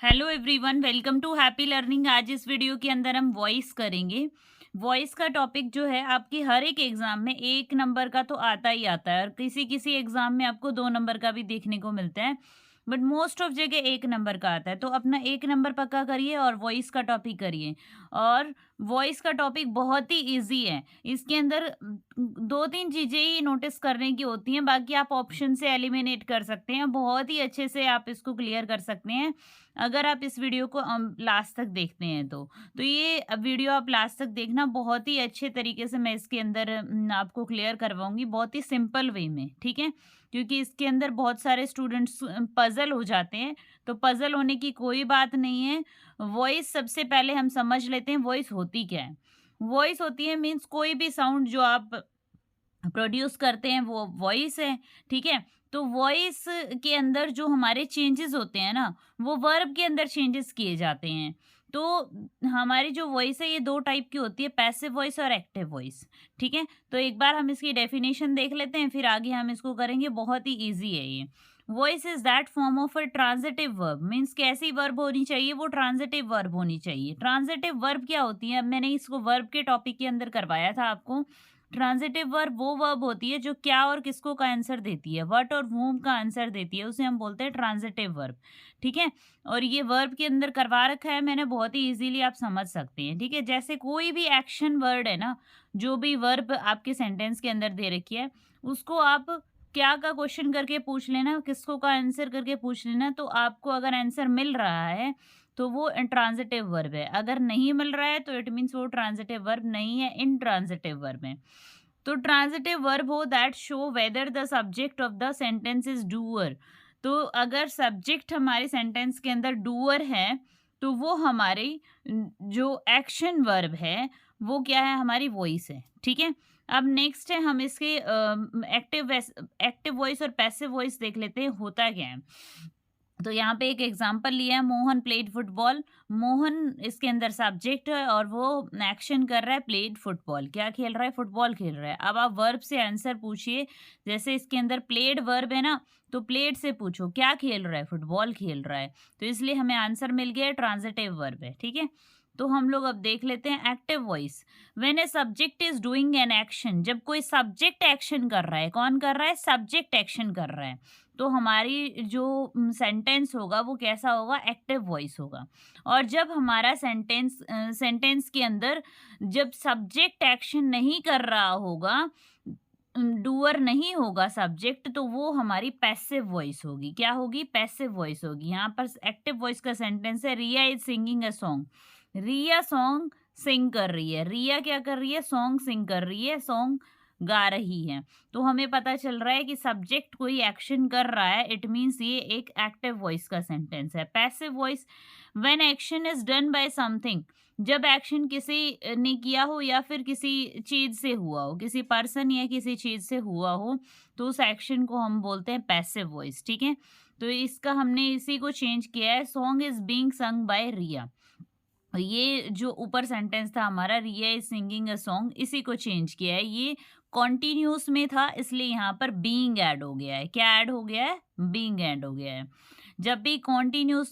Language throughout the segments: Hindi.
Hello everyone, welcome to happy learning. आज इस वीडियो के अंदर हम वॉइस करेंगे। वॉइस का टॉपिक जो है आपकी हर एक एग्जाम में 1 नंबर का तो आता ही आता है और किसी किसी एग्जाम में आपको 2 नंबर का भी देखने को मिलता है, बट मोस्ट ऑफ जगह 1 नंबर का आता है। तो अपना 1 नंबर पक्का करिए और वॉइस का टॉपिक करिए। और वॉइस का टॉपिक बहुत ही इजी है। इसके अंदर 2-3 चीजें ही नोटिस करने की होती हैं, बाकी आप ऑप्शन से एलिमिनेट कर सकते हैं। बहुत ही अच्छे से आप इसको क्लियर कर सकते हैं अगर आप इस वीडियो को लास्ट तक देखते हैं तो ये वीडियो आप लास्ट तक देखना। बहुत ही अच्छे तरीके से मैं इसके अंदर आपको क्लियर करवाऊंगी, बहुत ही सिंपल वे में, ठीक है। क्योंकि इसके अंदर बहुत सारे स्टूडेंट्स पजल हो जाते हैं, तो पजल होने की कोई बात नहीं है। वॉइस सबसे पहले हम समझ लेते हैं वॉइस होती क्या है। वॉइस होती है मीन्स कोई भी साउंड जो आप प्रोड्यूस करते हैं वो वॉइस है, ठीक है। तो वॉइस के अंदर जो हमारे चेंजेस होते हैं ना, वो वर्ब के अंदर चेंजेस किए जाते हैं। तो हमारी जो वॉइस है ये 2 टाइप की होती है, पैसिव वॉइस और एक्टिव वॉइस, ठीक है। तो एक बार हम इसकी डेफिनेशन देख लेते हैं, फिर आगे हम इसको करेंगे। बहुत ही ईजी है ये। Voice is that form of a transitive verb, means कैसी वर्ब होनी चाहिए, वो ट्रांजिटिव वर्ब होनी चाहिए। ट्रांजिटिव वर्ब क्या होती है, अब मैंने इसको वर्ब के टॉपिक के अंदर करवाया था आपको। ट्रांजिटिव वर्ब वो वर्ब होती है जो क्या और किसको का आंसर देती है, व्हाट और whom का आंसर देती है, उसे हम बोलते हैं ट्रांजिटिव वर्ब, ठीक है। और ये वर्ब के अंदर करवा रखा है मैंने, बहुत ही इजीली आप समझ सकते हैं, ठीक है। जैसे कोई भी एक्शन वर्ड है ना, जो भी वर्ब आपके सेंटेंस के अंदर दे रखी है, उसको आप क्या का क्वेश्चन करके पूछ लेना, किसको का आंसर करके पूछ लेना। तो आपको अगर आंसर मिल रहा है तो वो ट्रांजिटिव वर्ब है, अगर नहीं मिल रहा है तो इट मीन्स वो ट्रांजिटिव वर्ब नहीं है, इनट्रांजिटिव वर्ब है। तो ट्रांजिटिव वर्ब हो that show whether the subject of the sentence is doer. तो अगर सब्जेक्ट हमारे सेंटेंस के अंदर डूअर है, तो वो हमारी जो एक्शन वर्ब है वो क्या है, हमारी वॉइस है, ठीक है। अब नेक्स्ट है, हम इसके एक्टिव वॉइस और पैसिव वॉइस देख लेते हैं होता क्या है। तो यहाँ पे एक एग्जांपल लिया है, मोहन प्लेड फुटबॉल। मोहन इसके अंदर सब्जेक्ट है और वो एक्शन कर रहा है, प्लेड फुटबॉल, क्या खेल रहा है, फुटबॉल खेल रहा है। अब आप वर्ब से आंसर पूछिए, जैसे इसके अंदर प्लेड वर्ब है ना, तो प्लेड से पूछो क्या खेल रहा है, फुटबॉल खेल रहा है। तो इसलिए हमें आंसर मिल गया, ट्रांजिटिव वर्ब है, ठीक है। तो हम लोग अब देख लेते हैं active voice. When a subject is doing an action, जब कोई सब्जेक्ट एक्शन कर रहा है, कौन कर रहा है, सब्जेक्ट एक्शन कर रहा है, तो हमारी जो सेंटेंस होगा वो कैसा होगा, एक्टिव वॉइस होगा। और जब हमारा सेंटेंस के अंदर जब सब्जेक्ट एक्शन नहीं कर रहा होगा, डूअर नहीं होगा सब्जेक्ट, तो वो हमारी पैसिव वॉइस होगी। क्या होगी, पैसिव वॉइस होगी। यहाँ पर एक्टिव वॉइस का सेंटेंस है, Riya is singing a song. Riya song sing कर रही है, रिया क्या कर रही है, सॉन्ग सिंग कर रही है, सॉन्ग गा रही है। तो हमें पता चल रहा है कि सब्जेक्ट कोई एक्शन कर रहा है, इट मीन्स ये एक एक्टिव वॉइस का सेंटेंस है। Passive voice, when action is done by something, जब एक्शन किसी ने किया हो या फिर किसी चीज से हुआ हो, किसी पर्सन या किसी चीज से हुआ हो, तो उस एक्शन को हम बोलते हैं पैसिव वॉइस, ठीक है। तो इसका हमने इसी को चेंज किया है, song is being sung by Riya. ये जो ऊपर सेंटेंस था हमारा, Riya is singing a song, इसी को चेंज किया है। ये कॉन्टिन्यूस में था, इसलिए यहाँ पर बीइंग ऐड हो गया है। क्या ऐड हो गया है, बीइंग ऐड हो गया है। जब भी कॉन्टिन्यूस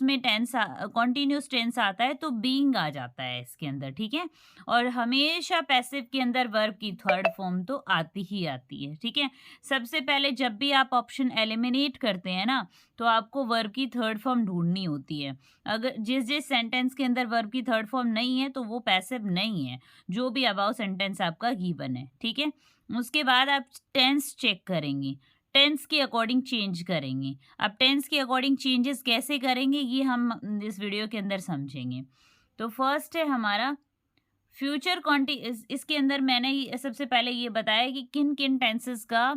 टेंस आता है तो बीइंग आ जाता है इसके अंदर, ठीक है। और हमेशा पैसिव के अंदर वर्ब की थर्ड फॉर्म तो आती ही आती है, ठीक है। सबसे पहले जब भी आप ऑप्शन एलिमिनेट करते हैं ना, तो आपको वर्ब की थर्ड फॉर्म ढूंढनी होती है। अगर जिस जिस सेंटेंस के अंदर वर्ब की थर्ड फॉर्म नहीं है तो वो पैसिव नहीं है, जो भी अबाउ सेंटेंस आपका गिवन है, ठीक है। उसके बाद आप टेंस चेक करेंगे, टेंस के अकॉर्डिंग चेंज करेंगे। अब टेंस के अकॉर्डिंग चेंजेस कैसे करेंगे ये हम इस वीडियो के अंदर समझेंगे। तो फर्स्ट है हमारा फ्यूचर इसके अंदर मैंने सबसे पहले ये बताया कि किन किन टेंसेस का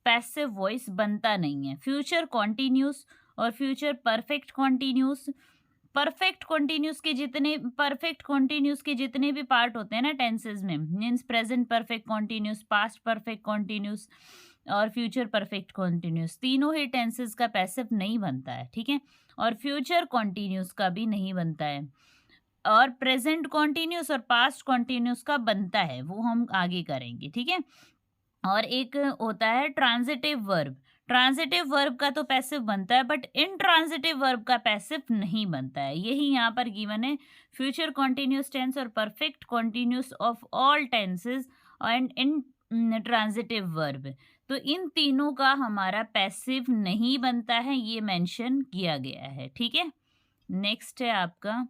पैसिव वॉइस बनता नहीं है। फ्यूचर कॉन्टिन्यूस और future perfect continuous. Perfect continuous के जितने भी पार्ट होते हैं ना टेंसेस में, means present perfect continuous, past perfect continuous और फ्यूचर परफेक्ट कॉन्टिन्यूस, तीनों ही टेंसेस का पैसिव नहीं बनता है, ठीक है। और फ्यूचर कॉन्टिन्यूस का भी नहीं बनता है। और प्रेजेंट कॉन्टिन्यूस और पास्ट कॉन्टिन्यूस का बनता है, वो हम आगे करेंगे, ठीक है। और एक होता है ट्रांजिटिव वर्ब। ट्रांजिटिव वर्ब का तो पैसिव बनता है, बट इनट्रांजिटिव वर्ब का पैसिव नहीं बनता है। यही यहाँ पर गिवन है, फ्यूचर कॉन्टिन्यूस टेंस और perfect continuous of all tenses and in transitive verb. तो इन तीनों का हमारा पैसिव नहीं बनता है, ये मेंशन किया गया है। ठीक है, नेक्स्ट है आपका,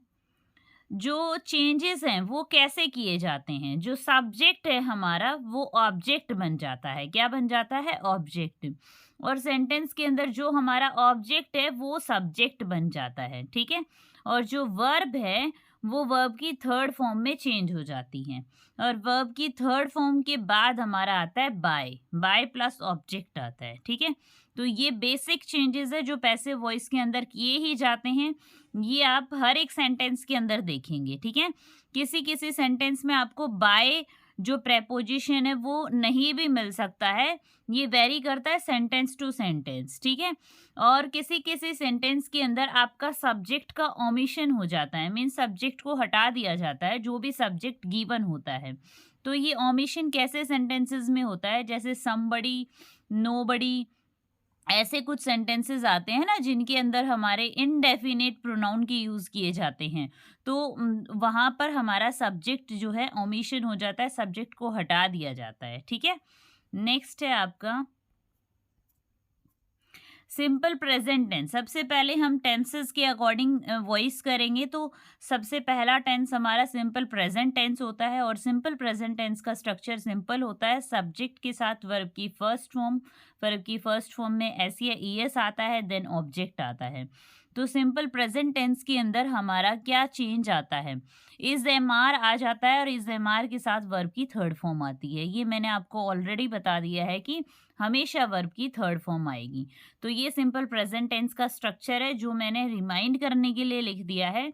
जो चेंजेस हैं वो कैसे किए जाते हैं। जो सब्जेक्ट है हमारा वो ऑब्जेक्ट बन जाता है। क्या बन जाता है? ऑब्जेक्ट। और सेंटेंस के अंदर जो हमारा ऑब्जेक्ट है वो सब्जेक्ट बन जाता है। ठीक है, और जो वर्ब है वो वर्ब की थर्ड फॉर्म में चेंज हो जाती है। और वर्ब की थर्ड फॉर्म के बाद हमारा आता है बाय, बाय प्लस ऑब्जेक्ट आता है। ठीक है, तो ये बेसिक चेंजेस है जो पैसिव वॉइस के अंदर किए ही जाते हैं। ये आप हर एक सेंटेंस के अंदर देखेंगे। ठीक है, किसी किसी सेंटेंस में आपको बाय जो प्रेपोजिशन है वो नहीं भी मिल सकता है, ये वेरी करता है सेंटेंस टू सेंटेंस। ठीक है, और किसी किसी सेंटेंस के अंदर आपका सब्जेक्ट का ओमिशन हो जाता है, मीन्स सब्जेक्ट को हटा दिया जाता है जो भी सब्जेक्ट गिवन होता है। तो ये ओमिशन कैसे सेंटेंसेस में होता है, जैसे समबडी, नोबडी, ऐसे कुछ सेंटेंसेस आते हैं ना जिनके अंदर हमारे इनडेफिनेट प्रोनाउन के यूज किए जाते हैं। तो वहां पर हमारा सब्जेक्ट जो है ओमिशन हो जाता है, सब्जेक्ट को हटा दिया जाता है। ठीक है, नेक्स्ट है आपका सिंपल प्रेजेंट टेंस। सबसे पहले हम टेंसेस के अकॉर्डिंग वॉइस करेंगे। तो सबसे पहला टेंस हमारा सिंपल प्रेजेंट टेंस होता है, और सिंपल प्रेजेंट टेंस का स्ट्रक्चर सिंपल होता है। सब्जेक्ट के साथ वर्ब की फर्स्ट फॉर्म, वर्ब की फर्स्ट फॉर्म में एस या ईएस आता है, देन ऑब्जेक्ट आता है। तो सिंपल प्रेजेंट टेंस के अंदर हमारा क्या चेंज आता है, इज एम आर आ जाता है, और इज एम आर के साथ वर्ब की थर्ड फॉर्म आती है। ये मैंने आपको ऑलरेडी बता दिया है कि हमेशा वर्ब की थर्ड फॉर्म आएगी। तो ये सिंपल प्रेजेंट टेंस का स्ट्रक्चर है जो मैंने रिमाइंड करने के लिए लिख दिया है।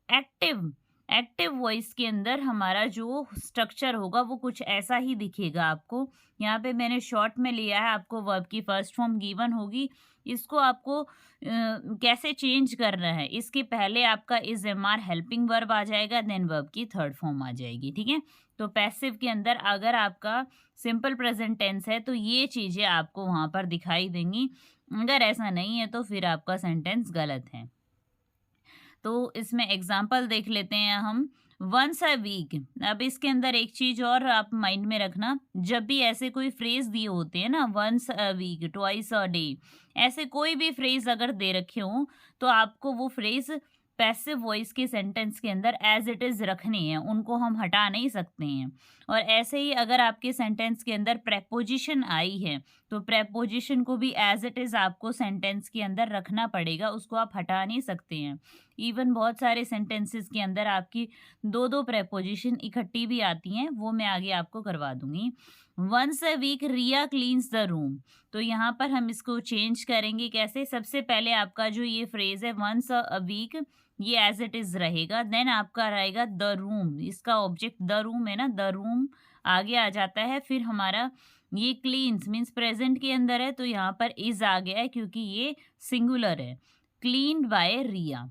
एक्टिव, एक्टिव वॉइस के अंदर हमारा जो स्ट्रक्चर होगा वो कुछ ऐसा ही दिखेगा आपको। यहाँ पे मैंने शॉर्ट में लिया है, आपको वर्ब की फर्स्ट फॉर्म गिवन होगी, इसको आपको कैसे चेंज करना है। इसके पहले आपका is am are helping verb आ जाएगा, देन वर्ब की थर्ड फॉर्म आ जाएगी। ठीक है, तो पैसिव के अंदर अगर आपका सिंपल प्रेजेंट टेंस है तो ये चीज़ें आपको वहाँ पर दिखाई देंगी। अगर ऐसा नहीं है तो फिर आपका सेंटेंस गलत है। तो इसमें एग्जाम्पल देख लेते हैं हम। Once a week. अब इसके अंदर एक चीज और आप माइंड में रखना, जब भी ऐसे कोई फ्रेज दिए होते हैं ना, once a week, twice a day, ऐसे कोई भी फ्रेज अगर दे रखे हों तो आपको वो फ्रेज पैसिव वॉइस के सेंटेंस के अंदर एज इट इज रखनी है, उनको हम हटा नहीं सकते हैं। और ऐसे ही अगर आपके सेंटेंस के अंदर प्रेपोजिशन आई है तो प्रेपोजिशन को भी एज इट इज आपको सेंटेंस के अंदर रखना पड़ेगा, उसको आप हटा नहीं सकते हैं। इवन बहुत सारे सेंटेंसेस के अंदर आपकी दो दो प्रेपोजिशन इकट्ठी भी आती हैं, वो मैं आगे आपको करवा दूंगी। Once a week Riya cleans the room. तो यहाँ पर हम इसको चेंज करेंगे कैसे। सबसे पहले आपका जो ये फ्रेज है वंस अ वीक, ये एज इट इज रहेगा। देन आपका रहेगा द रूम, इसका ऑब्जेक्ट द रूम है ना, द रूम आगे आ जाता है। फिर हमारा ये क्लीन्स मीन्स प्रेजेंट के अंदर है तो यहाँ पर इज आ गया है क्योंकि ये सिंगुलर है। क्लीन्ड बाय रिया,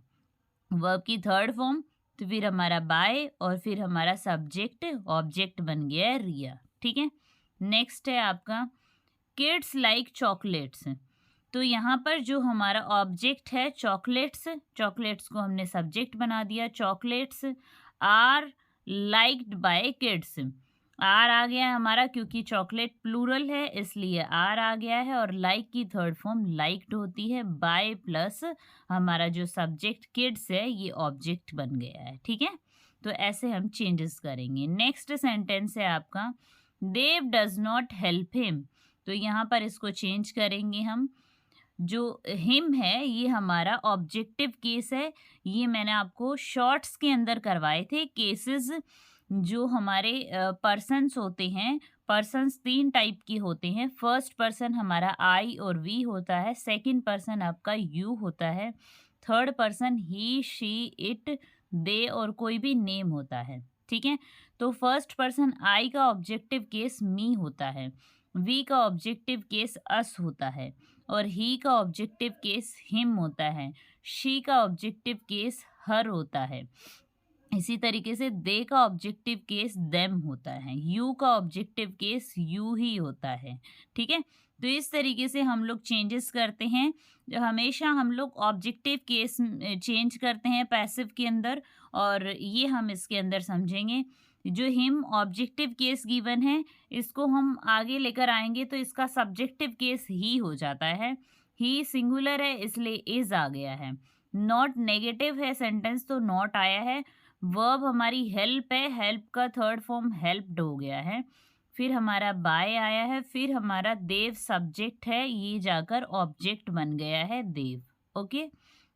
वर्ब की थर्ड फॉर्म, तो फिर हमारा बाय और फिर हमारा सब्जेक्ट ऑब्जेक्ट बन गया है रिया। ठीक है, नेक्स्ट है आपका किड्स लाइक चॉकलेट्स। तो यहाँ पर जो हमारा ऑब्जेक्ट है चॉकलेट्स, चॉकलेट्स को हमने सब्जेक्ट बना दिया। Chocolates are liked by kids, are आ गया है हमारा क्योंकि चॉकलेट प्लूरल है इसलिए आर आ गया है। और लाइक की थर्ड फॉर्म लाइक्ड होती है, बाय प्लस हमारा जो सब्जेक्ट किड्स है ये ऑब्जेक्ट बन गया है। ठीक है, तो ऐसे हम चेंजेस करेंगे। नेक्स्ट सेंटेंस है आपका देव डज नॉट हेल्प हिम। तो यहाँ पर इसको चेंज करेंगे हम। जो हिम है ये हमारा ऑब्जेक्टिव केस है, ये मैंने आपको शॉर्ट्स के अंदर करवाए थे केसेस। जो हमारे पर्सन्स होते हैं, पर्सन्स तीन टाइप के होते हैं। फर्स्ट पर्सन हमारा आई और वी होता है, सेकंड पर्सन आपका यू होता है, third person he she it they और कोई भी नेम होता है। ठीक है, तो फर्स्ट पर्सन आई का ऑब्जेक्टिव केस मी होता है, वी का ऑब्जेक्टिव केस अस होता है, और ही का ऑब्जेक्टिव केस हिम होता है, शी का ऑब्जेक्टिव केस हर होता है। इसी तरीके से दे का ऑब्जेक्टिव केस देम होता है, यू का ऑब्जेक्टिव केस यू ही होता है। ठीक है, तो इस तरीके से हम लोग चेंजेस करते हैं। जो हमेशा हम लोग ऑब्जेक्टिव केस चेंज करते हैं पैसिव के अंदर, और ये हम इसके अंदर समझेंगे। जो हिम ऑब्जेक्टिव केस गिवन है, इसको हम आगे लेकर आएंगे तो इसका सब्जेक्टिव केस ही हो जाता है। ही सिंगुलर है इसलिए इज आ गया है। नॉट नेगेटिव है सेंटेंस तो नॉट आया है। वर्ब हमारी हेल्प है, हेल्प का थर्ड फॉर्म हेल्प्ड हो गया है। फिर हमारा बाय आया है, फिर हमारा देव सब्जेक्ट है, ये जाकर ऑब्जेक्ट बन गया है देव। ओके,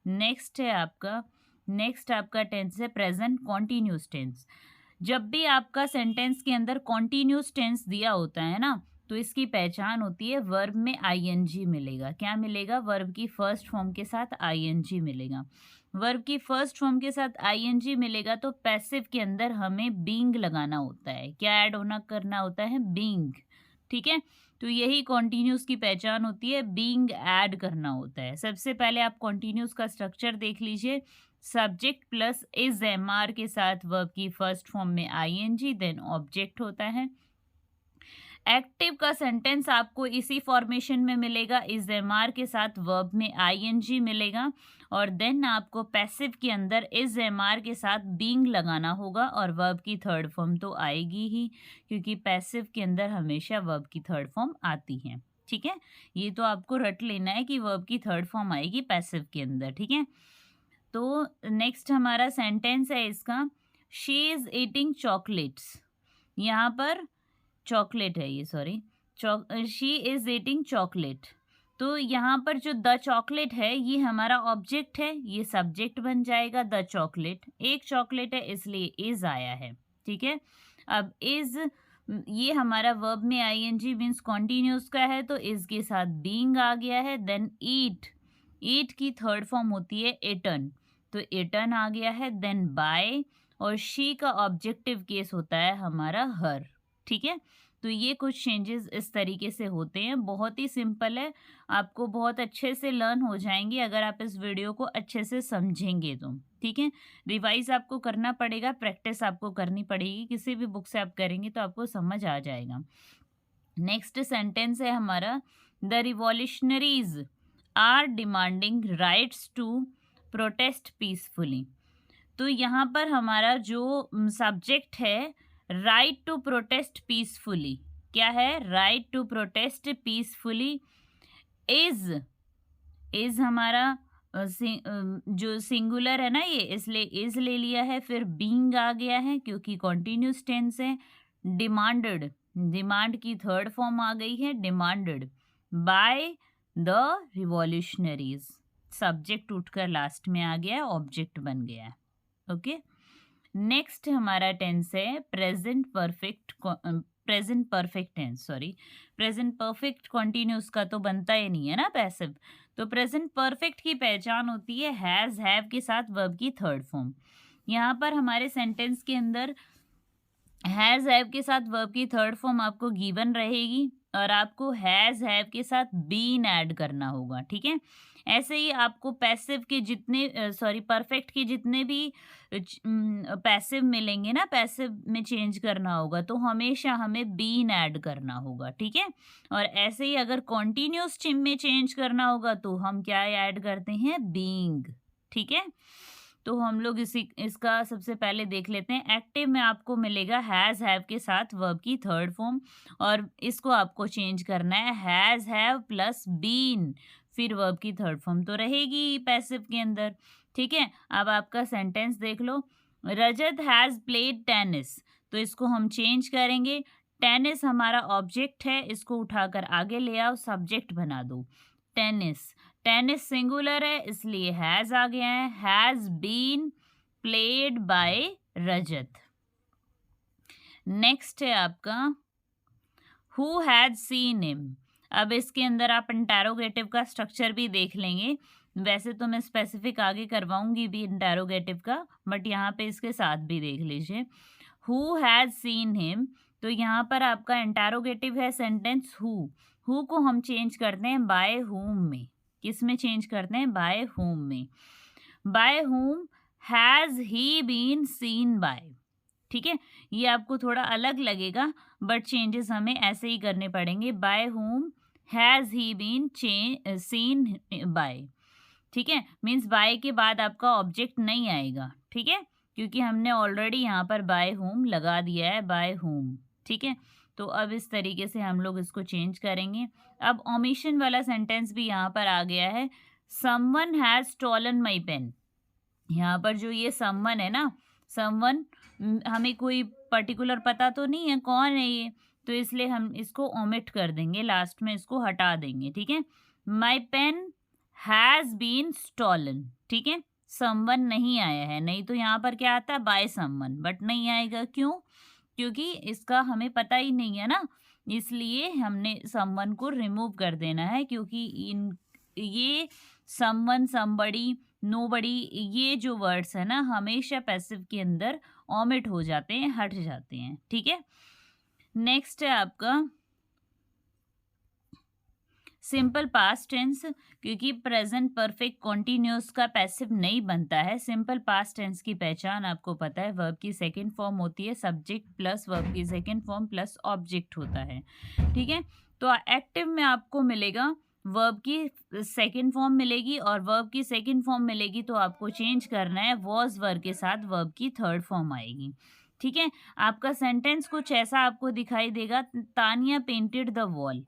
नेक्स्ट आपका टेंस है प्रेजेंट कॉन्टिन्यूस टेंस। जब भी आपका सेंटेंस के अंदर कॉन्टिन्यूस टेंस दिया होता है ना, तो इसकी पहचान होती है वर्ब में आईएनजी मिलेगा। क्या मिलेगा? वर्ब की फर्स्ट फॉर्म के साथ आईएनजी मिलेगा। वर्ब की फर्स्ट फॉर्म के साथ आईएनजी मिलेगा तो पैसिव के अंदर हमें बीइंग लगाना होता है। क्या ऐड होना करना होता है? बीइंग। ठीक है, तो यही कॉन्टिन्यूस की पहचान होती है, बीइंग ऐड करना होता है। सबसे पहले आप कॉन्टिन्यूस का स्ट्रक्चर देख लीजिए। सब्जेक्ट प्लस इज एमआर के साथ वर्ब की फर्स्ट फॉर्म में आईएनजी, देन ऑब्जेक्ट होता है। एक्टिव का सेंटेंस आपको इसी फॉर्मेशन में मिलेगा, इज एमआर के साथ वर्ब में आईएनजी मिलेगा, और देन आपको पैसिव के अंदर इज एमआर के साथ बीइंग लगाना होगा, और वर्ब की थर्ड फॉर्म तो आएगी ही, क्योंकि पैसिव के अंदर हमेशा वर्ब की थर्ड फॉर्म आती है। ठीक है, ये तो आपको रट लेना है कि वर्ब की थर्ड फॉर्म आएगी पैसिव के अंदर। ठीक है, तो नेक्स्ट हमारा सेंटेंस है इसका, शी इज ईटिंग चॉकलेट्स। यहाँ पर चॉकलेट है ये, sorry, she is eating chocolate. तो यहाँ पर जो द चॉकलेट है ये हमारा ऑब्जेक्ट है, ये सब्जेक्ट बन जाएगा। द चॉकलेट, एक चॉकलेट है इसलिए इज आया है। ठीक है, अब इज ये हमारा वर्ब में आईएनजी मीन्स कॉन्टिन्यूस का है, तो इज के साथ बीइंग आ गया है। देन ईट, ईट की थर्ड फॉर्म होती है इटन, तो इटन आ गया है। देन बाय, और शी का ऑब्जेक्टिव केस होता है हमारा हर। ठीक है, तो ये कुछ चेंजेस इस तरीके से होते हैं। बहुत ही सिंपल है, आपको बहुत अच्छे से लर्न हो जाएंगे अगर आप इस वीडियो को अच्छे से समझेंगे तो। ठीक है, रिवाइज आपको करना पड़ेगा, प्रैक्टिस आपको करनी पड़ेगी, किसी भी बुक से आप करेंगे तो आपको समझ आ जाएगा। नेक्स्ट सेंटेंस है हमारा, the revolutionaries are demanding rights to protest peacefully. तो यहाँ पर हमारा जो सब्जेक्ट है राइट टू प्रोटेस्ट पीसफुली, क्या है? Right to protest peacefully. Is हमारा जो सिंगुलर है ना ये, इसलिए इज ले लिया है। फिर बीइंग आ गया है क्योंकि कॉन्टिन्यूस टेंस है। डिमांडेड, डिमांड की थर्ड फॉर्म आ गई है, demanded by the revolutionaries. Subject उठकर लास्ट में आ गया, ऑब्जेक्ट बन गया। ओके, नेक्स्ट हमारा टेंस है present perfect tense, sorry, present perfect continuous का तो बनता ही नहीं है ना पैसिव। तो प्रेजेंट परफेक्ट की पहचान होती है हैज हैव के साथ वर्ब की थर्ड फॉर्म। यहाँ पर हमारे सेंटेंस के अंदर हैज हैव के साथ वर्ब की थर्ड फॉर्म आपको गिवन रहेगी, और आपको हैज हैव के साथ बीन ऐड करना होगा। ठीक है, ऐसे ही आपको पैसिव के जितने सॉरी परफेक्ट के जितने भी पैसिव मिलेंगे ना, पैसिव में चेंज करना होगा तो हमेशा हमें बीन ऐड करना होगा। ठीक है, और ऐसे ही अगर कॉन्टिन्यूस में चेंज करना होगा तो हम क्या ऐड करते हैं? बीइंग। ठीक है, तो हम लोग इसका सबसे पहले देख लेते हैं। एक्टिव में आपको मिलेगा हैज हैव के साथ वर्ब की थर्ड फॉर्म, और इसको आपको चेंज करना है हैज हैव प्लस बीन, फिर वर्ब की थर्ड फॉर्म तो रहेगी पैसिव के अंदर। ठीक है, अब आपका सेंटेंस देख लो, रजत हैज प्लेड टेनिस, तो इसको हम चेंज करेंगे। टेनिस हमारा ऑब्जेक्ट है, इसको उठाकर आगे ले आओ, सब्जेक्ट बना दो टेनिस। टेनिस सिंगुलर है इसलिए हैज आ गया है, has been played by Rajat. Next है आपका हु हैज सीन हिम। अब इसके अंदर आप इंटेरोगेटिव का स्ट्रक्चर भी देख लेंगे, वैसे तो मैं स्पेसिफिक आगे करवाऊंगी भी इंटेरोगेटिव का, बट यहाँ पे इसके साथ भी देख लीजिए। हु हैज सीन हिम, तो यहाँ पर आपका इंटेरोगेटिव है सेंटेंस हु को हम चेंज करते हैं बाय हुम में। किस में चेंज करते हैं? बाय हुम में। By whom has he been seen by. ठीक है, ये आपको थोड़ा अलग लगेगा बट चेंजेस हमें ऐसे ही करने पड़ेंगे। By whom has he been seen by, ठीक है। मीन्स बाय के बाद आपका ऑब्जेक्ट नहीं आएगा, ठीक है, क्योंकि हमने ऑलरेडी यहाँ पर बाय होम लगा दिया है, बाय होम, ठीक है। तो अब इस तरीके से हम लोग इसको चेंज करेंगे। अब ओमिशन वाला सेंटेंस भी यहाँ पर आ गया है, someone has stolen my pen. यहाँ पर जो ये समवन है ना, समवन, हमें कोई पर्टिकुलर पता तो नहीं है कौन है ये, तो इसलिए हम इसको ओमिट कर देंगे, लास्ट में इसको हटा देंगे, ठीक है। My pen has been stolen, ठीक है। समवन नहीं आया है, नहीं तो यहाँ पर क्या आता है, बाय समवन, बट नहीं आएगा, क्यों? क्योंकि इसका हमें पता ही नहीं है ना, इसलिए हमने समवन को रिमूव कर देना है, क्योंकि इन ये समवन, समबडी, नोबडी, ये जो वर्ड्स है ना, हमेशा पैसिव के अंदर ओमिट हो जाते हैं, हट जाते हैं, ठीक है। नेक्स्ट है आपका सिंपल पास्ट टेंस, क्योंकि प्रेजेंट परफेक्ट कॉन्टिन्यूस का पैसिव नहीं बनता है। सिंपल पास्ट टेंस की पहचान आपको पता है, वर्ब की सेकंड फॉर्म होती है सब्जेक्ट प्लस वर्ब की सेकंड फॉर्म प्लस ऑब्जेक्ट होता है, ठीक है। तो एक्टिव में आपको मिलेगा वर्ब की सेकंड फॉर्म मिलेगी, और वर्ब की सेकंड फॉर्म मिलेगी तो आपको चेंज करना है, वॉज वर्ब के साथ वर्ब की थर्ड फॉर्म आएगी, ठीक है। आपका सेंटेंस कुछ ऐसा आपको दिखाई देगा, तानिया पेंटेड द वॉल,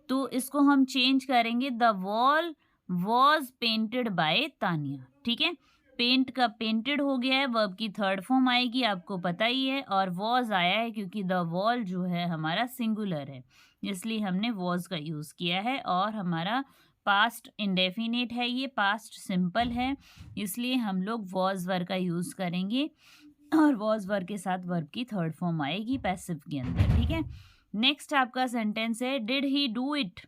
तो इसको हम चेंज करेंगे, the wall was painted bye Tania, ठीक है। पेंट का पेंटेड हो गया है, वर्ब की थर्ड फॉर्म आएगी, आपको पता ही है, और वॉज आया है क्योंकि द वॉल जो है हमारा सिंगुलर है, इसलिए हमने वॉज का यूज़ किया है, और हमारा पास्ट इंडेफिनिट है, ये पास्ट सिंपल है, इसलिए हम लोग वॉज वर्ब का यूज़ करेंगे, और वॉज वर्ब के साथ वर्ब की थर्ड फॉर्म आएगी पैसिव के अंदर, ठीक है। नेक्स्ट आपका सेंटेंस है, डिड ही डू इट,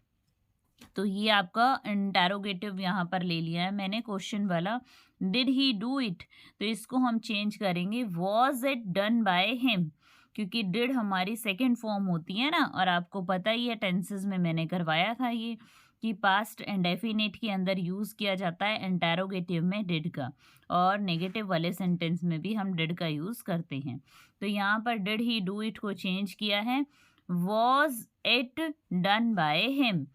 तो ये आपका इंटेरोगेटिव यहाँ पर ले लिया है मैंने, क्वेश्चन वाला, डिड ही डू इट, तो इसको हम चेंज करेंगे, was it done by him, क्योंकि डिड हमारी सेकंड फॉर्म होती है ना, और आपको पता ही है टेंसेस में मैंने करवाया था ये, कि पास्ट इंडेफिनिट के अंदर यूज़ किया जाता है इंटेरोगेटिव में डिड का, और नेगेटिव वाले सेंटेंस में भी हम डिड का यूज़ करते हैं। तो यहाँ पर डिड ही डू इट को चेंज किया है, was it done by him.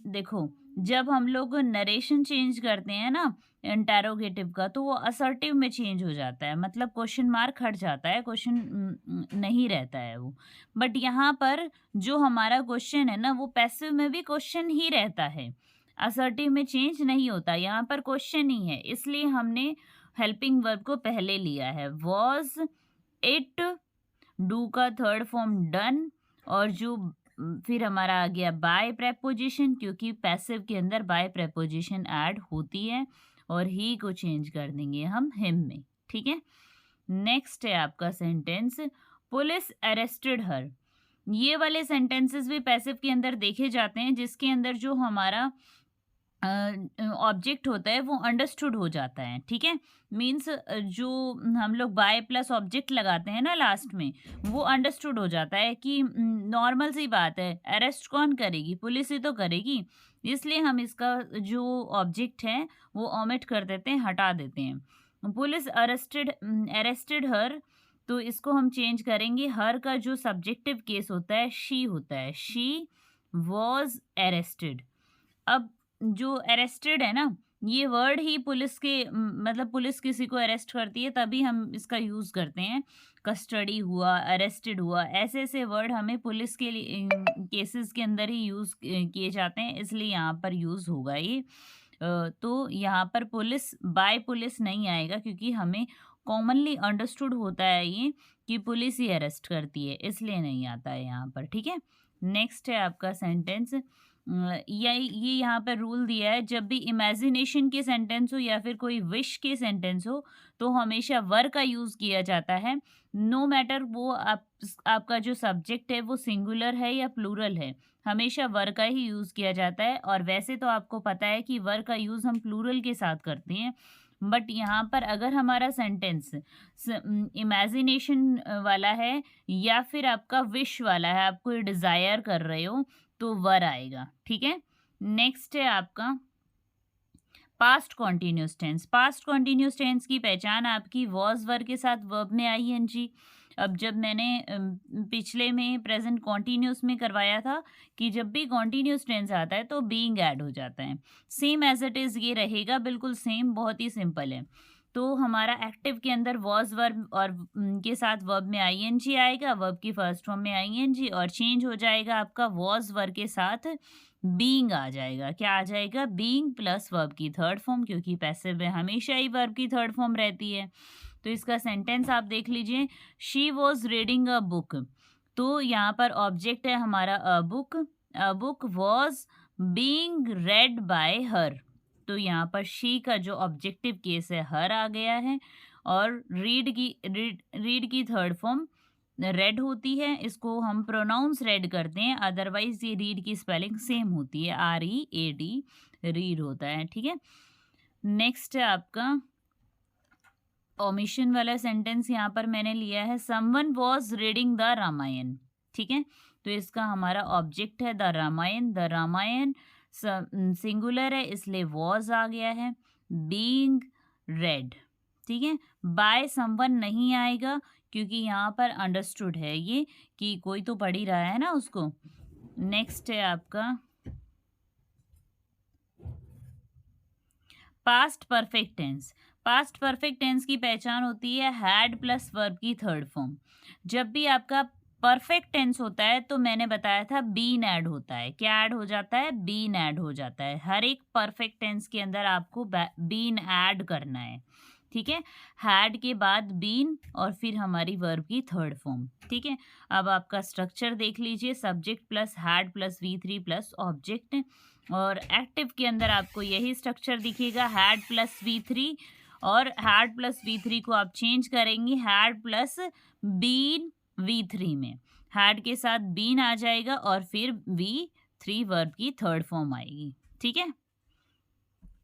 देखो, जब हम लोग नरेशन चेंज करते हैं ना इंटेरोगेटिव का, तो वो असर्टिव में चेंज हो जाता है, मतलब क्वेश्चन मार्क हट जाता है, क्वेश्चन नहीं रहता है वो। बट यहाँ पर जो हमारा क्वेश्चन है ना, वो पैसिव में भी क्वेश्चन ही रहता है, असर्टिव में चेंज नहीं होता, यहाँ पर क्वेश्चन ही है, इसलिए हमने हेल्पिंग वर्ब को पहले लिया है, वॉज इट, डू का थर्ड फॉर्म डन, और जो फिर हमारा आ गया बाय प्रेपोजिशन, क्योंकि पैसिव के अंदर बाय प्रेपोजिशन ऐड होती है, और ही को चेंज कर देंगे हम हिम में, ठीक है। नेक्स्ट है आपका सेंटेंस, पुलिस अरेस्टेड हर, ये वाले सेंटेंसेस भी पैसिव के अंदर देखे जाते हैं, जिसके अंदर जो हमारा ऑब्जेक्ट होता है वो अंडरस्टूड हो जाता है, ठीक है। मीन्स जो हम लोग बाय प्लस ऑब्जेक्ट लगाते हैं ना लास्ट में, वो अंडरस्टूड हो जाता है कि नॉर्मल सी बात है, अरेस्ट कौन करेगी, पुलिस ही तो करेगी, इसलिए हम इसका जो ऑब्जेक्ट है वो ओमिट कर देते हैं, हटा देते हैं। पुलिस अरेस्टेड हर, तो इसको हम चेंज करेंगे, हर का जो सब्जेक्टिव केस होता है शी होता है, शी वॉज अरेस्टेड। अब जो अरेस्टेड है ना, ये वर्ड ही पुलिस के मतलब पुलिस किसी को अरेस्ट करती है तभी हम इसका यूज़ करते हैं, कस्टडी हुआ, अरेस्टेड हुआ, ऐसे ऐसे वर्ड हमें पुलिस के केसेस के अंदर ही यूज़ किए जाते हैं, इसलिए यहाँ पर यूज़ होगा ये। तो यहाँ पर पुलिस बाय पुलिस नहीं आएगा, क्योंकि हमें कॉमनली अंडरस्टूड होता है ये कि पुलिस ही अरेस्ट करती है, इसलिए नहीं आता है यहाँ पर, ठीक है। नेक्स्ट है आपका सेंटेंस, ये यहाँ पर रूल दिया है, जब भी इमेजिनेशन के सेंटेंस हो या फिर कोई विश के सेंटेंस हो, तो हमेशा वर का यूज़ किया जाता है, नो मैटर वो आपका जो सब्जेक्ट है वो सिंगुलर है या प्लूरल है, हमेशा वर का ही यूज़ किया जाता है। और वैसे तो आपको पता है कि वर का यूज़ हम प्लूरल के साथ करते हैं, बट यहाँ पर अगर हमारा सेंटेंस इमेजिनेशन वाला है या फिर आपका विश वाला है, आप कोई डिज़ायर कर रहे हो, तो वर आएगा, ठीक है। नेक्स्ट है आपका past continuous tense. Past continuous tense की पहचान आपकी वॉज वर्ब के साथ वर्ब में आईएनजी। अब जब मैंने पिछले में प्रेजेंट कॉन्टिन्यूस में करवाया था कि जब भी कॉन्टिन्यूस टेंस आता है तो बीइंग ऐड हो जाता है। सेम एज इट इज़ ये रहेगा, बिल्कुल सेम, बहुत ही सिंपल है। तो हमारा एक्टिव के अंदर वॉज वर्ब और के साथ वर्ब में आईएनजी आएगा, वर्ब की फर्स्ट फॉर्म में आईएनजी, और चेंज हो जाएगा आपका वॉज वर्ब के साथ बीइंग आ जाएगा। क्या आ जाएगा? बीइंग प्लस वर्ब की थर्ड फॉर्म, क्योंकि पैसिव में हमेशा ही वर्ब की थर्ड फॉर्म रहती है। तो इसका सेंटेंस आप देख लीजिए, she was reading a book. तो यहाँ पर ऑब्जेक्ट है हमारा a book was being red bye हर। तो यहाँ पर शी का जो ऑब्जेक्टिव केस है हर आ गया है, और रीड की थर्ड फॉर्म रेड होती है। इसको हम प्रोनाउंस रेड करते हैं, अदरवाइज ये रीड की स्पेलिंग सेम होती है, READ, रीड होता है। ठीक है, नेक्स्ट है आपका ओमिशन वाला सेंटेंस। यहाँ पर मैंने लिया है someone was reading the Ramayan. ठीक है, तो इसका हमारा ऑब्जेक्ट है द रामायण सिंगुलर है, इसलिए वॉज आ गया है। बीइंग रेड, ठीक है, बाय समवन नहीं आएगा, क्योंकि यहाँ पर अंडरस्टूड है ये कि कोई तो पढ़ ही रहा है ना उसको। नेक्स्ट है आपका past perfect tense. Past perfect tense की पहचान होती है हैड प्लस वर्ब की थर्ड फॉर्म। जब भी आपका परफेक्ट टेंस होता है तो मैंने बताया था बीन ऐड होता है। क्या ऐड हो जाता है? बीन ऐड हो जाता है। हर एक परफेक्ट टेंस के अंदर आपको बीन ऐड करना है। ठीक है, हैड के बाद बीन और फिर हमारी वर्ब की थर्ड फॉर्म। ठीक है, अब आपका स्ट्रक्चर देख लीजिए, subject plus had plus V3 plus object, और एक्टिव के अंदर आपको यही स्ट्रक्चर दिखेगा, हैड प्लस V3, और हैड प्लस V3 को आप चेंज करेंगे हैड प्लस बीन V3 में। हैड के साथ बीन आ जाएगा और फिर V3 वर्ब की थर्ड फॉर्म आएगी। ठीक है,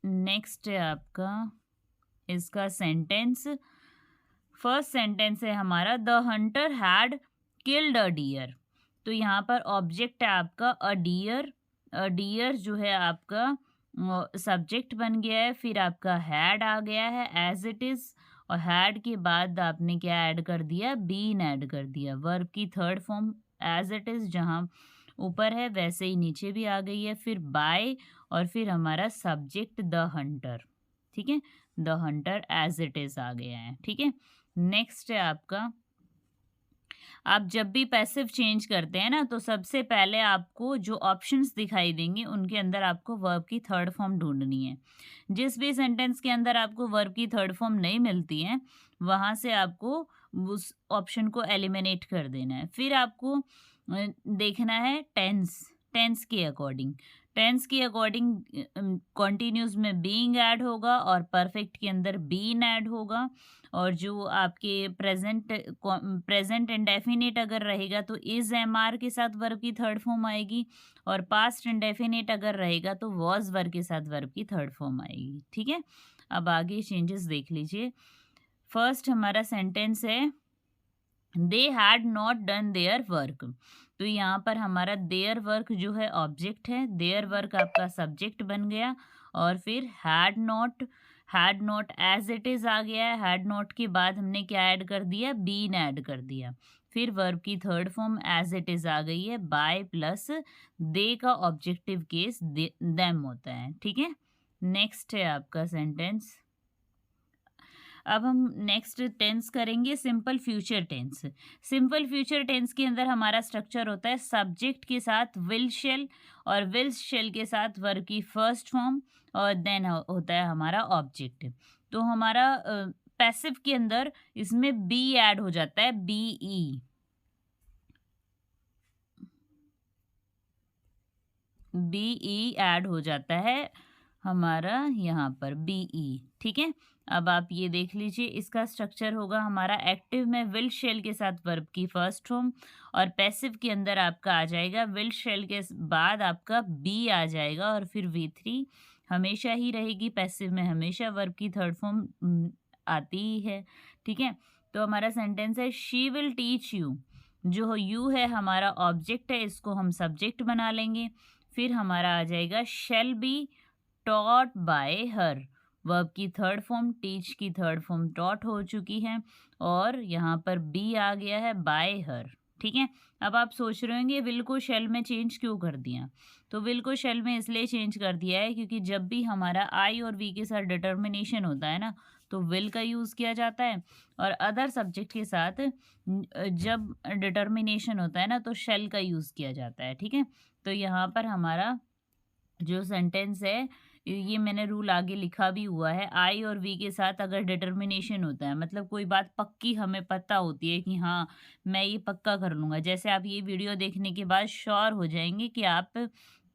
नेक्स्ट है आपका इसका सेंटेंस। फर्स्ट सेंटेंस है हमारा the hunter had killed a deer. तो यहाँ पर ऑब्जेक्ट है आपका अ डियर जो है आपका सब्जेक्ट बन गया है, फिर आपका हैड आ गया है एज इट इज, और हैड के बाद आपने क्या ऐड कर दिया? बीन ऐड कर दिया। वर्ब की third form as it is जहाँ ऊपर है वैसे ही नीचे भी आ गई है, फिर बाय, और फिर हमारा सब्जेक्ट द हंटर। ठीक है, the hunter as it is आ गया है। ठीक है, नेक्स्ट है आपका, आप जब भी पैसिव चेंज करते हैं ना तो सबसे पहले आपको जो ऑप्शंस दिखाई देंगे उनके अंदर आपको वर्ब की थर्ड फॉर्म ढूंढनी है। जिस भी सेंटेंस के अंदर आपको वर्ब की थर्ड फॉर्म नहीं मिलती है वहाँ से आपको उस ऑप्शन को एलिमिनेट कर देना है। फिर आपको देखना है टेंस के अकॉर्डिंग। टेंस के अकॉर्डिंग कॉन्टिन्यूस में बीइंग ऐड होगा और परफेक्ट के अंदर बीन ऐड होगा, और जो आपके प्रेजेंट इंडेफिनिट अगर रहेगा तो इज MR के साथ वर्ब की थर्ड फॉर्म आएगी, और पास्ट इंडेफिनिट अगर रहेगा तो वॉज वर्ब के साथ वर्ब की थर्ड फॉर्म आएगी। ठीक है, अब आगे चेंजेस देख लीजिए। फर्स्ट हमारा सेंटेंस है they had not done their work. तो यहाँ पर हमारा देयर वर्क जो है ऑब्जेक्ट है, देयर वर्क आपका सब्जेक्ट बन गया, और फिर had not as it is आ गया है। हैड नॉट के बाद हमने क्या ऐड कर दिया? बीन ऐड कर दिया। फिर वर्ब की third form as it is आ गई है, बाय प्लस दे का ऑब्जेक्टिव केस देम होता है। ठीक है, नेक्स्ट है आपका सेंटेंस। अब हम नेक्स्ट टेंस करेंगे simple future tense. Simple future tense के अंदर हमारा स्ट्रक्चर होता है सब्जेक्ट के साथ विल शेल, और विल शेल के साथ वर्ब की फर्स्ट फॉर्म, और देन होता है हमारा ऑब्जेक्ट। तो हमारा पैसिव के अंदर इसमें बी ऐड हो जाता है, BE ऐड हो जाता है हमारा यहाँ पर BE। ठीक है, अब आप ये देख लीजिए, इसका स्ट्रक्चर होगा हमारा एक्टिव में विल शेल के साथ वर्ब की फर्स्ट फॉर्म, और पैसिव के अंदर आपका आ जाएगा विल शेल के बाद आपका बी आ जाएगा, और फिर V3 हमेशा ही रहेगी। पैसिव में हमेशा वर्ब की थर्ड फॉर्म आती ही है। ठीक है, तो हमारा सेंटेंस है शी विल टीच यू। जो यू है हमारा ऑब्जेक्ट है, इसको हम सब्जेक्ट बना लेंगे। फिर हमारा आ जाएगा shall be taught by her. Verb की थर्ड फॉर्म, टीच की थर्ड फॉर्म टॉट हो चुकी है, और यहाँ पर बी आ गया है बाय हर। ठीक है, अब आप सोच रहे होंगे विल को शेल में चेंज क्यों कर दिया? तो विल को शेल में इसलिए चेंज कर दिया है क्योंकि जब भी हमारा आई और वी के साथ डिटर्मिनेशन होता है ना, तो विल का यूज़ किया जाता है, और अदर सब्जेक्ट के साथ जब डिटर्मिनेशन होता है ना, तो शेल का यूज़ किया जाता है। ठीक है, तो यहाँ पर हमारा जो सेंटेंस है, ये मैंने रूल आगे लिखा भी हुआ है, आई और वी के साथ अगर डिटर्मिनेशन होता है, मतलब कोई बात पक्की हमें पता होती है कि हाँ मैं ये पक्का कर लूँगा, जैसे आप ये वीडियो देखने के बाद श्योर हो जाएंगे कि आप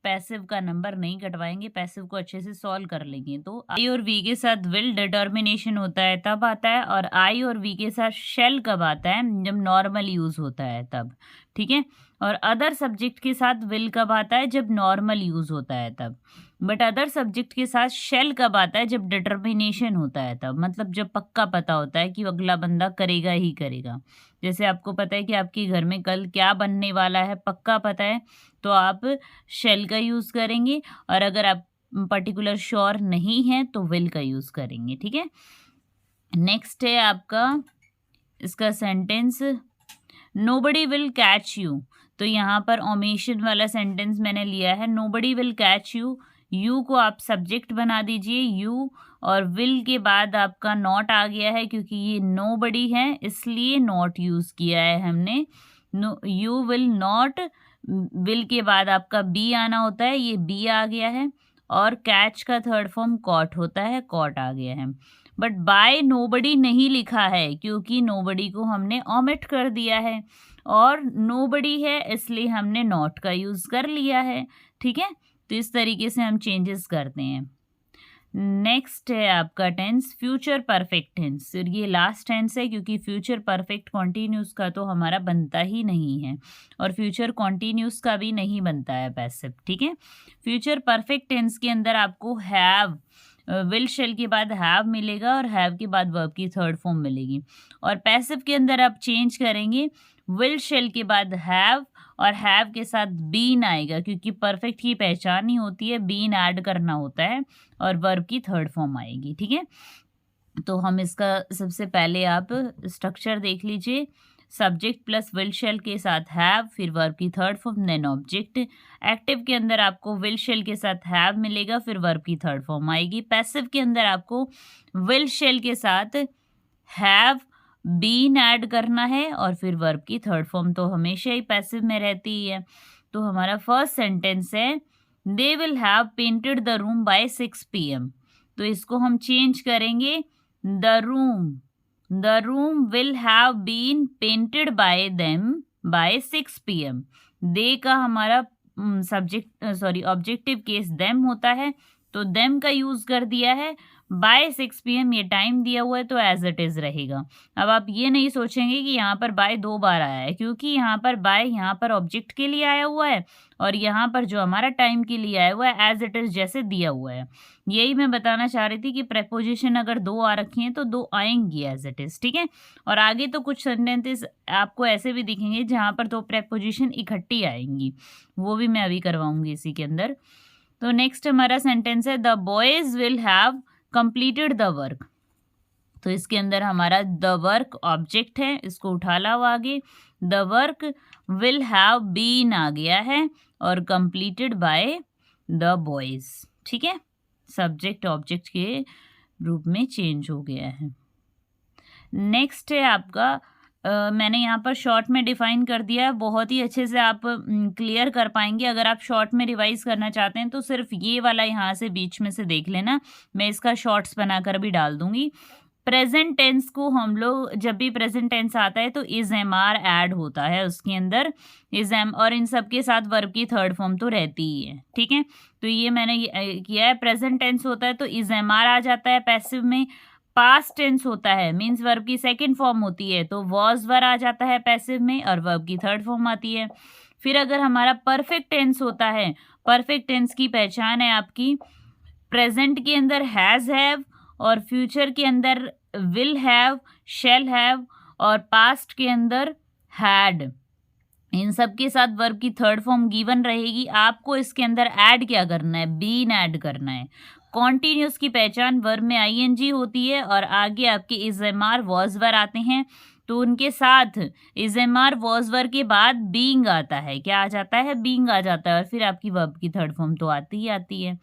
पैसिव का नंबर नहीं कटवाएंगे, पैसिव को अच्छे से सॉल्व कर लेंगे, तो आई और वी के साथ विल डिटर्मिनेशन होता है तब आता है, और आई और वी के साथ शेल कब आता है? जब नॉर्मल यूज होता है तब। ठीक है, और अदर सब्जेक्ट के साथ विल कब आता है? जब नॉर्मल यूज होता है तब। बट अदर सब्जेक्ट के साथ शेल कब आता है? जब डिटर्मिनेशन होता है तब, मतलब जब पक्का पता होता है कि अगला बंदा करेगा ही करेगा। जैसे आपको पता है कि आपके घर में कल क्या बनने वाला है, पक्का पता है, तो आप शेल का यूज़ करेंगे, और अगर आप पर्टिकुलर श्योर नहीं है तो विल का यूज़ करेंगे। ठीक है, नेक्स्ट है आपका इसका sentence, nobody will catch you. तो यहाँ पर ओमिशन वाला सेंटेंस मैंने लिया है, nobody will catch you. You को आप सब्जेक्ट बना दीजिए, यू, और विल के बाद आपका नॉट आ गया है, क्योंकि ये नोबडी है इसलिए नॉट यूज़ किया है हमने। No, you will not, will के बाद आपका बी आना होता है, ये बी आ गया है, और कैच का थर्ड फॉर्म कॉट होता है, कॉट आ गया है। बट बाय नोबडी नहीं लिखा है क्योंकि नोबडी को हमने ओमिट कर दिया है, और नोबडी है इसलिए हमने नॉट का यूज़ कर लिया है। ठीक है, तो इस तरीके से हम चेंजेस करते हैं। नेक्स्ट है आपका टेंस, फ्यूचर परफेक्ट टेंस। ये लास्ट टेंस है क्योंकि फ्यूचर परफेक्ट कॉन्टिन्यूस का तो हमारा बनता ही नहीं है, और फ्यूचर कॉन्टिन्यूस का भी नहीं बनता है पैसिव। ठीक है, फ्यूचर परफेक्ट टेंस के अंदर आपको हैव, विल शेल के बाद हैव मिलेगा, और हैव के बाद वर्ब की थर्ड फॉर्म मिलेगी। और पैसिव के अंदर आप चेंज करेंगे, विल शेल के बाद हैव, और हैव के साथ बीन आएगा, क्योंकि परफेक्ट की पहचान ही होती है बीन ऐड करना होता है, और वर्ब की थर्ड फॉर्म आएगी। ठीक है, तो हम इसका सबसे पहले आप स्ट्रक्चर देख लीजिए, सब्जेक्ट प्लस विल शेल के साथ हैव, फिर वर्ब की third form, then object. Active के अंदर आपको विल शेल के साथ हैव मिलेगा, फिर वर्ब की थर्ड फॉर्म आएगी। पैसिव के अंदर आपको विल शेल के साथ हैव, बीन ऐड करना है, और फिर वर्ब की थर्ड फॉर्म तो हमेशा ही पैसिव में रहती ही है। तो हमारा फर्स्ट सेंटेंस है, they will have painted the room by 6 PM। तो इसको हम चेंज करेंगे, the room will have been painted by them by 6 PM। They का हमारा ऑब्जेक्टिव केस देम होता है, तो देम का यूज कर दिया है, बाय 6 PM ये टाइम दिया हुआ है, तो एज इट इज रहेगा। अब आप ये नहीं सोचेंगे कि यहाँ पर बाय 2 बार आया है, क्योंकि यहाँ पर बाय यहाँ पर ऑब्जेक्ट के लिए आया हुआ है, और यहाँ पर जो हमारा टाइम के लिए आया हुआ है एज इट इज जैसे दिया हुआ है। यही मैं बताना चाह रही थी कि प्रेपोजिशन अगर 2 आ रखी हैं तो 2 आएंगी एज इट इज। ठीक है, और आगे तो कुछ सेंटेंसेस आपको ऐसे भी दिखेंगे जहाँ पर 2 प्रेपोजिशन इकट्ठी आएंगी, वो भी मैं अभी करवाऊंगी इसी के अंदर। तो नेक्स्ट हमारा सेंटेंस है, the boys will have completed the work. तो इसके अंदर हमारा द वर्क ऑब्जेक्ट है, इसको उठा लाओ आगे, the work will have been आ गया है, और कंप्लीटेड बाय द बॉयज। ठीक है, सब्जेक्ट ऑब्जेक्ट के रूप में चेंज हो गया है। नेक्स्ट है आपका, मैंने यहाँ पर शॉर्ट में डिफाइन कर दिया है, बहुत ही अच्छे से आप क्लियर कर पाएंगे। अगर आप शॉर्ट में रिवाइज करना चाहते हैं तो सिर्फ ये वाला यहाँ से बीच में से देख लेना, मैं इसका शॉर्ट्स बनाकर भी डाल दूंगी। प्रेजेंट टेंस को हम लोग, जब भी प्रेजेंट टेंस आता है तो इज एम आर ऐड होता है उसके अंदर, इज एम, और इन सब के साथ वर्ब की थर्ड फॉर्म तो रहती ही है। ठीक है, तो ये मैंने किया है, प्रेजेंट टेंस होता है तो इज एम आर आ जाता है पैसिव में। पास्ट टेंस होता है मीन्स वर्ब की सेकंड फॉर्म होती है, तो वॉज वर आ जाता है पैसिव में, और वर्ब की थर्ड फॉर्म आती है। फिर अगर हमारा परफेक्ट टेंस होता है, परफेक्ट टेंस की पहचान है आपकी, प्रेजेंट के अंदर हैज हैव, और फ्यूचर के अंदर विल हैव, शैल हैव, और पास्ट के अंदर हैड। इन सब के साथ वर्ब की थर्ड फॉर्म गिवन रहेगी। आपको इसके अंदर ऐड क्या करना है? बीन ऐड करना है। कॉन्टिन्यूस की पहचान वर्ब में आईएनजी होती है और आगे आपके is am are was were आते हैं, तो उनके साथ is am are was were के बाद बीइंग आता है। क्या आ जाता है? बीइंग आ जाता है, और फिर आपकी वर्ब की थर्ड फॉर्म तो आती ही आती है।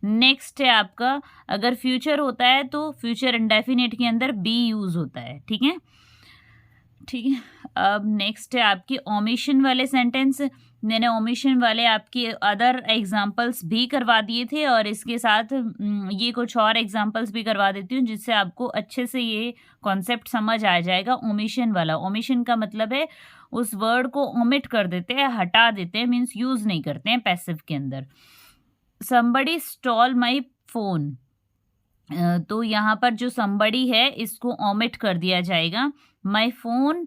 नेक्स्ट है आपका, अगर फ्यूचर होता है तो फ्यूचर इंडेफिनिट के अंदर बी यूज होता है। ठीक है, ठीक है। अब नेक्स्ट है आपकी ओमिशन वाले सेंटेंस। मैंने ओमिशन वाले आपके अदर एग्जाम्पल्स भी करवा दिए थे, और इसके साथ ये कुछ और एग्जाम्पल्स भी करवा देती हूँ, जिससे आपको अच्छे से ये कॉन्सेप्ट समझ आ जाएगा। ओमिशन वाला, ओमिशन का मतलब है उस वर्ड को ओमिट कर देते हैं, हटा देते हैं, मीन्स यूज नहीं करते हैं पैसिव के अंदर। somebody stole my phone, तो यहाँ पर जो somebody है इसको omit कर दिया जाएगा। my phone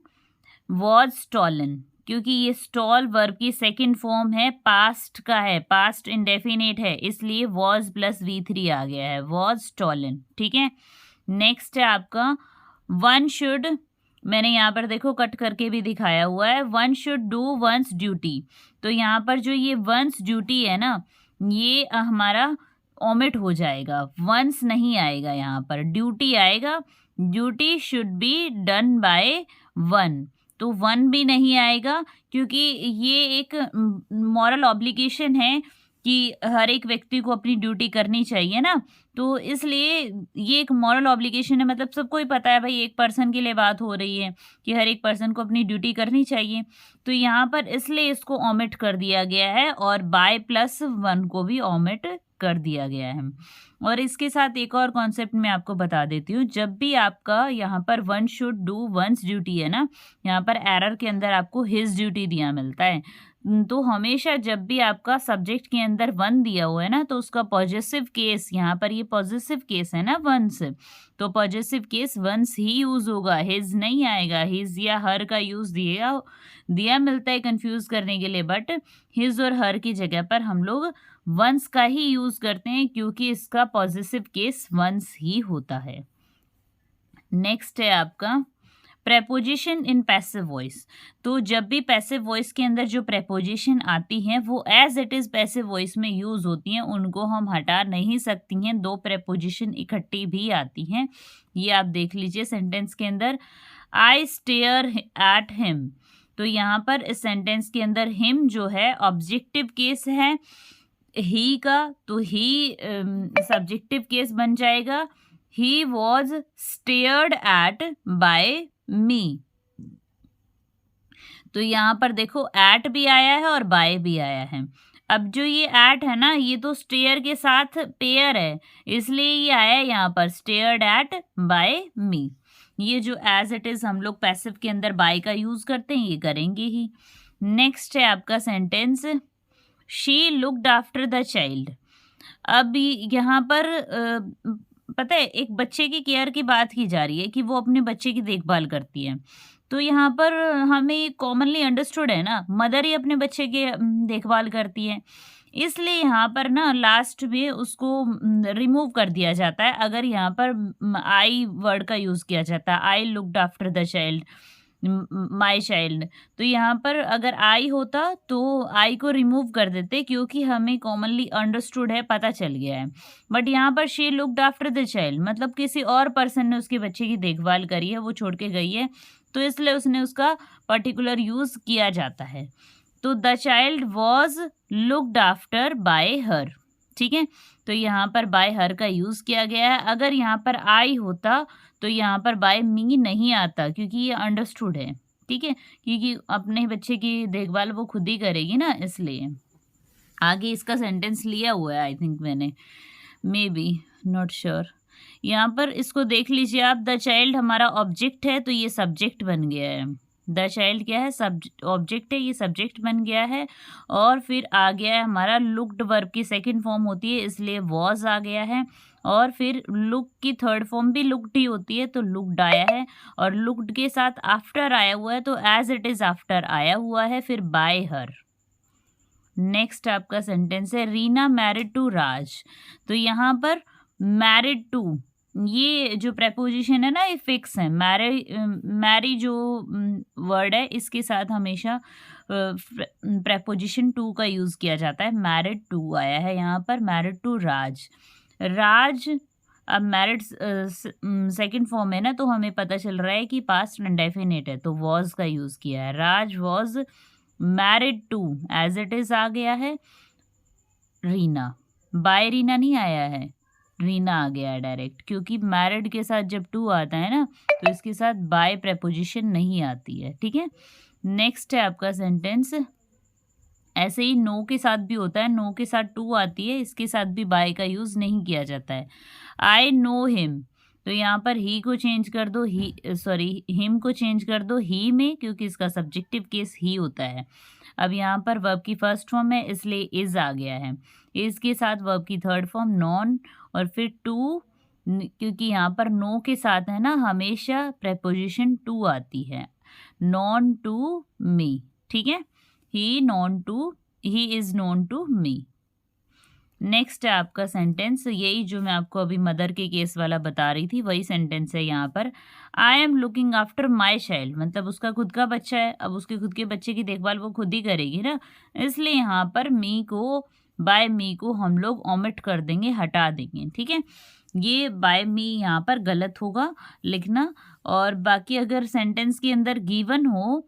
was stolen, क्योंकि ये stole वर्ब की सेकंड फॉर्म है, पास्ट का है, पास्ट इंडेफिनेट है, इसलिए was प्लस V3 आ गया है, was stolen। ठीक है। नेक्स्ट है आपका one should, मैंने यहाँ पर देखो कट करके भी दिखाया हुआ है, one should do once duty. तो यहाँ पर जो ये वंस ड्यूटी है ना, ये हमारा ओमिट हो जाएगा, वंस नहीं आएगा, यहाँ पर ड्यूटी आएगा। Duty should be done by one, तो वन भी नहीं आएगा, क्योंकि ये एक मॉरल ऑब्लिगेशन है कि हर एक व्यक्ति को अपनी ड्यूटी करनी चाहिए ना, तो इसलिए ये एक मॉरल ऑब्लिगेशन है, मतलब सबको ही पता है भाई, एक पर्सन के लिए बात हो रही है कि हर एक पर्सन को अपनी ड्यूटी करनी चाहिए, तो यहाँ पर इसलिए इसको ओमिट कर दिया गया है, और बाय प्लस वन को भी ओमिट कर दिया गया है। और इसके साथ एक और कॉन्सेप्ट मैं आपको बता देती हूँ, जब भी आपका यहाँ पर one should do once duty है ना, यहाँ पर एरर के अंदर आपको हिज ड्यूटी दिया मिलता है, तो हमेशा जब भी आपका सब्जेक्ट के अंदर वन दिया हुआ है ना, तो उसका पॉजिटिव केस, यहाँ पर ये पॉजिटिव केस है ना वंस, तो पॉजिटिव केस वंस ही यूज होगा, हिज नहीं आएगा। हिज या हर का यूज दिया मिलता है कंफ्यूज करने के लिए, बट हिज और हर की जगह पर हम लोग वंस का ही यूज करते हैं, क्योंकि इसका पॉजिटिव केस वंस ही होता है। नेक्स्ट है आपका प्रेपोजिशन इन पैसिव वॉइस। तो जब भी पैसिव वॉइस के अंदर जो प्रेपोजिशन आती हैं वो as it is passive voice में यूज होती हैं, उनको हम हटा नहीं सकती हैं। दो प्रेपोजिशन इकट्ठी भी आती हैं, ये आप देख लीजिए सेंटेंस के अंदर। आई स्टेयर एट हिम, तो यहाँ पर इस सेंटेंस के अंदर हिम जो है ऑब्जेक्टिव केस है, ही का तो ही सब्जेक्टिव केस बन जाएगा। He was stared at by me, तो यहाँ पर देखो एट भी आया है और बाय भी आया है। अब जो ये एट है ना, ये तो स्टेयर के साथ पेयर है, इसलिए ये आया यहाँ पर स्टेयर्ड एट बाय मी। ये जो एज इट इज हम लोग पैसिव के अंदर बाय का यूज करते हैं, ये करेंगे ही। नेक्स्ट है आपका sentence, she looked after the child. अब यहाँ पर पता है एक बच्चे की केयर की बात की जा रही है कि वो अपने बच्चे की देखभाल करती है, तो यहाँ पर हमें कॉमनली अंडरस्टूड है ना, मदर ही अपने बच्चे की देखभाल करती है, इसलिए यहाँ पर ना लास्ट में उसको रिमूव कर दिया जाता है अगर यहाँ पर आई वर्ड का यूज किया जाता है। I looked after the child, my child, तो यहाँ पर अगर आई होता तो आई को रिमूव कर देते, क्योंकि हमें कॉमनली अंडरस्टूड है, पता चल गया है। बट यहाँ पर she looked after the child मतलब किसी और पर्सन ने उसके बच्चे की देखभाल करी है, वो छोड़ के गई है, तो इसलिए उसने उसका पर्टिकुलर यूज किया जाता है। तो the child was looked after bye हर, ठीक है, तो यहाँ पर बाय हर का यूज किया गया है। अगर यहाँ पर आई होता तो यहाँ पर बाय मी नहीं आता, क्योंकि ये अंडरस्टूड है, ठीक है, क्योंकि अपने बच्चे की देखभाल वो खुद ही करेगी ना, इसलिए। आगे इसका सेंटेंस लिया हुआ है आई थिंक मैंने, मे बी नॉट श्योर। यहाँ पर इसको देख लीजिए आप, द चाइल्ड हमारा ऑब्जेक्ट है तो ये सब्जेक्ट बन गया है। द चाइल्ड क्या है? ऑब्जेक्ट है, ये सब्जेक्ट बन गया है। और फिर आ गया है हमारा लुक्ड वर्ब की सेकंड फॉर्म होती है, इसलिए वॉज आ गया है। और फिर लुक की थर्ड फॉर्म भी लुक्ड ही होती है, तो लुक्ड आया है। और लुक्ड के साथ आफ्टर आया हुआ है, तो एज इट इज आफ्टर आया हुआ है, फिर बाय हर। नेक्स्ट आपका सेंटेंस है, रीना मैरिड टू राज। तो यहाँ पर मैरिड टू, ये जो प्रेपोजिशन है ना, ये फिक्स है। मैरी जो वर्ड है, इसके साथ हमेशा प्रेपोजिशन टू का यूज किया जाता है। मैरिड टू आया है यहाँ पर, मैरिड टू राज। राज अब मैरिड सेकंड फॉर्म है ना, तो हमें पता चल रहा है कि पास्ट इंडेफिनिट है, तो वॉज का यूज किया है। Raj was married to, as it is आ गया है रीना। बाय रीना नहीं आया है, रीना आ गया है डायरेक्ट, क्योंकि मैरिड के साथ जब टू आता है ना, तो इसके साथ बाय प्रेपोजिशन नहीं आती है। ठीक है, नेक्स्ट है आपका सेंटेंस। ऐसे ही नो के साथ भी होता है, नो के साथ टू आती है, इसके साथ भी बाय का यूज नहीं किया जाता है। आई नो हिम, तो यहाँ पर ही को चेंज कर दो, ही सॉरी हिम को चेंज कर दो ही में, क्योंकि इसका सब्जेक्टिव केस ही होता है। अब यहाँ पर वर्ब की फर्स्ट फॉर्म है, इसलिए इज आ गया है। इज के साथ वर्ब की थर्ड फॉर्म नॉन, और फिर टू, क्योंकि यहाँ पर नो के साथ है ना हमेशा प्रेपोजिशन टू आती है। नॉन टू मी, ठीक है, he known to, he is known to me. Next है आपका सेंटेंस, यही जो मैं आपको अभी मदर के केस वाला बता रही थी, वही सेंटेंस है यहाँ पर। I am looking after my child, मतलब उसका खुद का बच्चा है, अब उसके खुद के बच्चे की देखभाल वो खुद ही करेगी ना, इसलिए यहाँ पर मी को, बाय मी को हम लोग ओमिट कर देंगे, हटा देंगे। ठीक है, ये बाय मी यहाँ पर गलत होगा लिखना। और बाकी अगर सेंटेंस के अंदर गिवन हो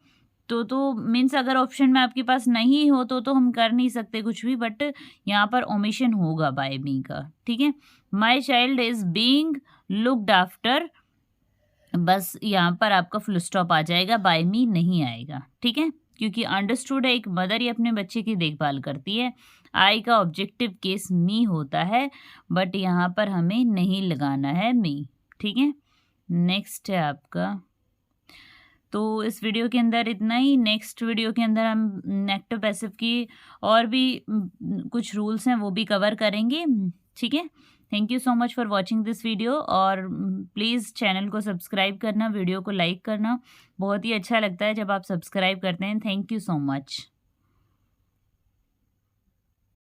तो मीन्स अगर ऑप्शन में आपके पास नहीं हो तो हम कर नहीं सकते कुछ भी, बट यहाँ पर ओमिशन होगा बाय मी का। ठीक है, my child is being looked after, बस यहाँ पर आपका फुल स्टॉप आ जाएगा, बाय मी नहीं आएगा। ठीक है, क्योंकि अंडरस्टूड है, एक मदर ही अपने बच्चे की देखभाल करती है। आई का ऑब्जेक्टिव केस मी होता है, बट यहाँ पर हमें नहीं लगाना है मी। ठीक है, नेक्स्ट है आपका, तो इस वीडियो के अंदर इतना ही। नेक्स्ट वीडियो के अंदर हम एक्टिव पैसिव की और भी कुछ रूल्स हैं वो भी कवर करेंगे। ठीक है, thank you so much for watching this video, और प्लीज़ चैनल को सब्सक्राइब करना, वीडियो को लाइक करना, बहुत ही अच्छा लगता है जब आप सब्सक्राइब करते हैं। Thank you so much.